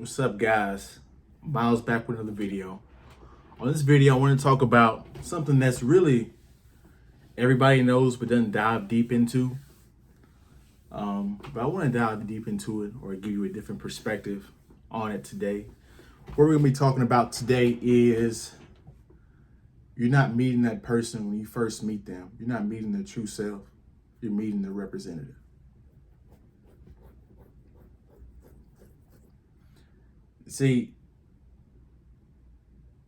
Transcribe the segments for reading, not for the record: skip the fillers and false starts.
What's up, guys? Miles back with another video. On this video, I want to talk about something that's really everybody knows but doesn't dive deep into. But I want to dive deep into it or give you a different perspective on it today. What we're going to be talking about today is you're not meeting that person when you first meet them. You're not meeting their true self. You're meeting their representative. See,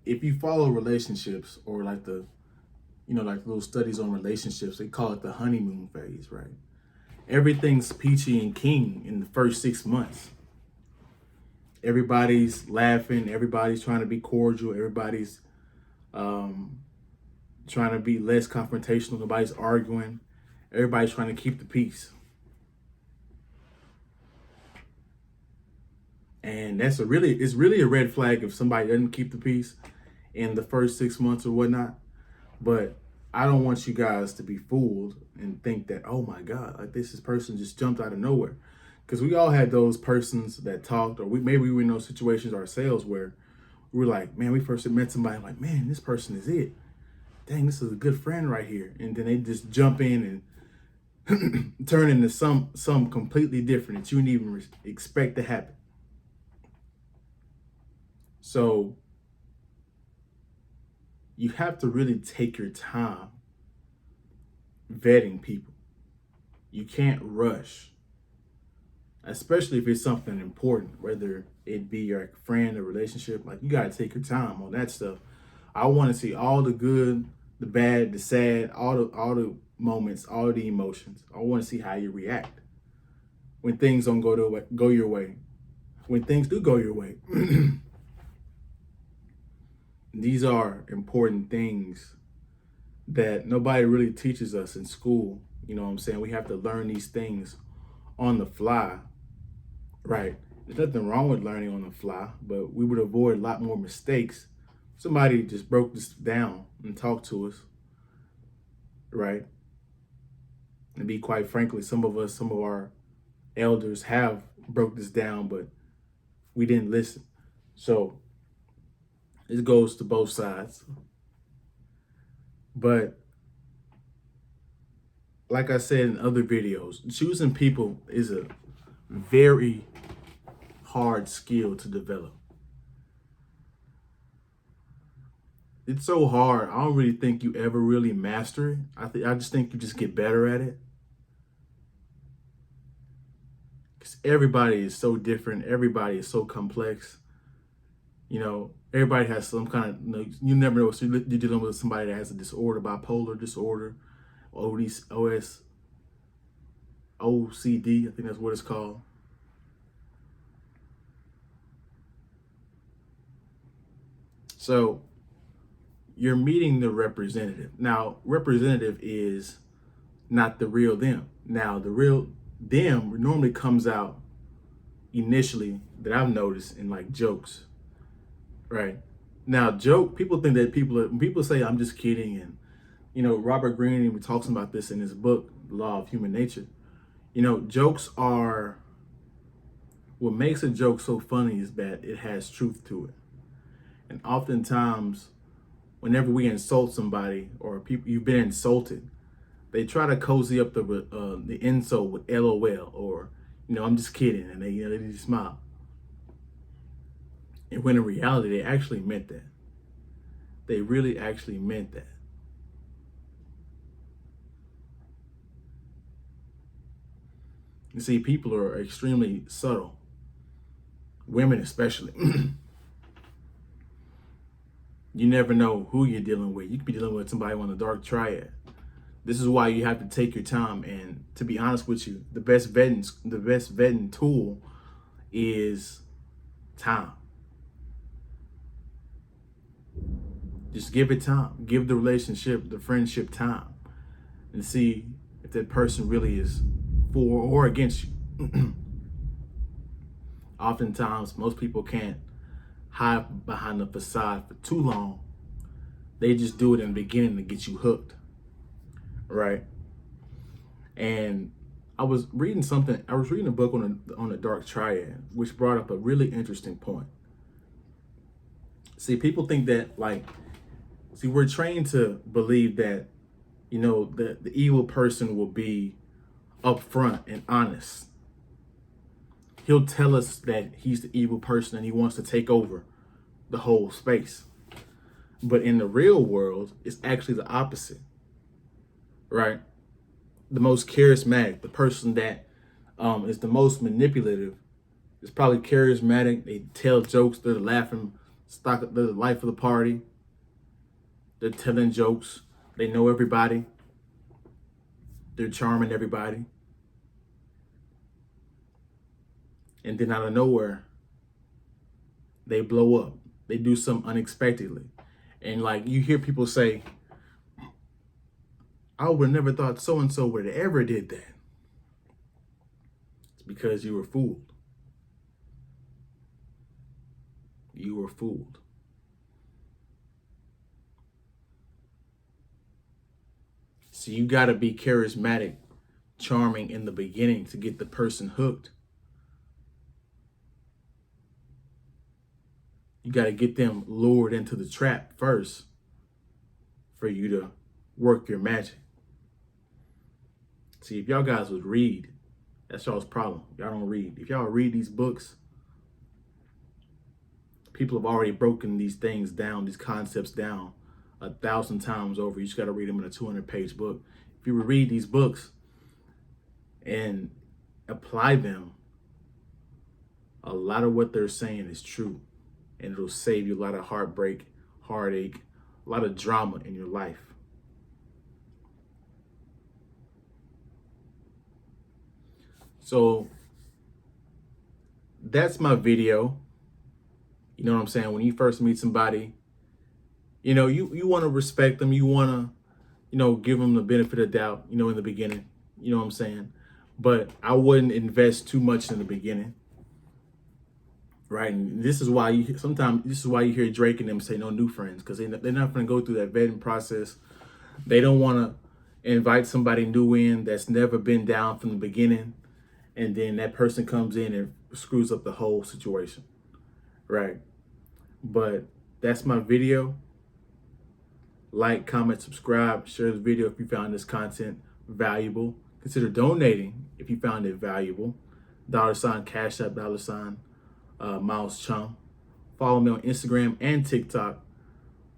if you follow relationships or like like little studies on relationships, they call it the honeymoon phase, right? Everything's peachy and keen in the first 6 months. Everybody's laughing, everybody's trying to be cordial, everybody's trying to be less confrontational, nobody's arguing, everybody's trying to keep the peace. And it's really a red flag if somebody doesn't keep the peace in the first 6 months or whatnot. But I don't want you guys to be fooled and think that, oh my God, like this person just jumped out of nowhere. Because we all had those persons that talked, or maybe we were in those situations ourselves where we were like, man, we first met somebody like, man, this person is it. Dang, this is a good friend right here. And then they just jump in and turn into some completely different that you didn't even expect to happen. So you have to really take your time vetting people. You can't rush, especially if it's something important, whether it be your friend or relationship. Like, you got to take your time on that stuff. I want to see all the good, the bad, the sad, all the moments, all the emotions. I want to see how you react when things don't go your way. When things do go your way. These are important things that nobody really teaches us in school. You know what I'm saying? We have to learn these things on the fly, right? There's nothing wrong with learning on the fly, but we would avoid a lot more mistakes. Somebody just broke this down and talked to us, right? And be quite frankly, some of our elders have broke this down, but we didn't listen. So it goes to both sides. But like I said in other videos, choosing people is a very hard skill to develop. It's so hard. I don't really think you ever really master it. I just think you just get better at it. Because everybody is so different. Everybody is so complex. You know, everybody has some kind of, you never know. So you're dealing with somebody that has a disorder, bipolar disorder, OCD, I think that's what it's called. So you're meeting the representative. Now, representative is not the real them. Now, the real them normally comes out initially, that I've noticed, in like jokes. Right. Now, people think that when people say, I'm just kidding. And, Robert Greene even talks about this in his book, The Law of Human Nature. Jokes are, what makes a joke so funny is that it has truth to it. And oftentimes, whenever we insult somebody or people, you've been insulted, they try to cozy up the insult with LOL or, I'm just kidding. And they just smile. And when in reality, they actually meant that. They really actually meant that. You see, people are extremely subtle. Women especially. You never know who you're dealing with. You could be dealing with somebody on the dark triad. This is why you have to take your time. And to be honest with you, the best vetting tool is time. Just give it time. Give the relationship, the friendship time, and see if that person really is for or against you. Oftentimes, most people can't hide behind the facade for too long. They just do it in the beginning to get you hooked, right? And I was reading something. I was reading a book on the dark triad, which brought up a really interesting point. See, people think that we're trained to believe that the evil person will be upfront and honest. He'll tell us that he's the evil person and he wants to take over the whole space. But in the real world, it's actually the opposite, right? The most charismatic, the person that is the most manipulative, is probably charismatic. They tell jokes. They're the laughing stock. They're the life of the party. They're telling jokes. They know everybody. They're charming everybody. And then out of nowhere, they blow up. They do something unexpectedly. And like you hear people say, I would have never thought so-and-so would have ever did that. It's because you were fooled. You were fooled. So you got to be charismatic, charming in the beginning to get the person hooked. You got to get them lured into the trap first for you to work your magic. See, if y'all guys would read, that's y'all's problem. Y'all don't read. If y'all read these books, people have already broken these things down, these concepts down 1,000 times over. You just got to read them in a 200-page book. If you would read these books and apply them, a lot of what they're saying is true. And it'll save you a lot of heartbreak, heartache, a lot of drama in your life. So that's my video. You know what I'm saying? When you first meet somebody, you want to respect them. You want to, give them the benefit of doubt, in the beginning. You know what I'm saying? But I wouldn't invest too much in the beginning. Right. And this is why you hear Drake and them say no new friends, because they're not going to go through that vetting process. They don't want to invite somebody new in that's never been down from the beginning. And then that person comes in and screws up the whole situation. Right. But that's my video. Like, comment, subscribe, share this video if you found this content valuable. Consider donating if you found it valuable. $, Cashapp, $Myleschum. Follow me on Instagram and TikTok,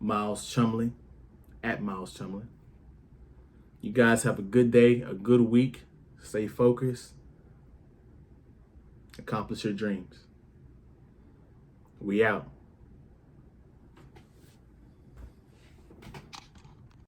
Myleschumly, at Myleschumly. You guys have a good day, a good week. Stay focused. Accomplish your dreams. We out.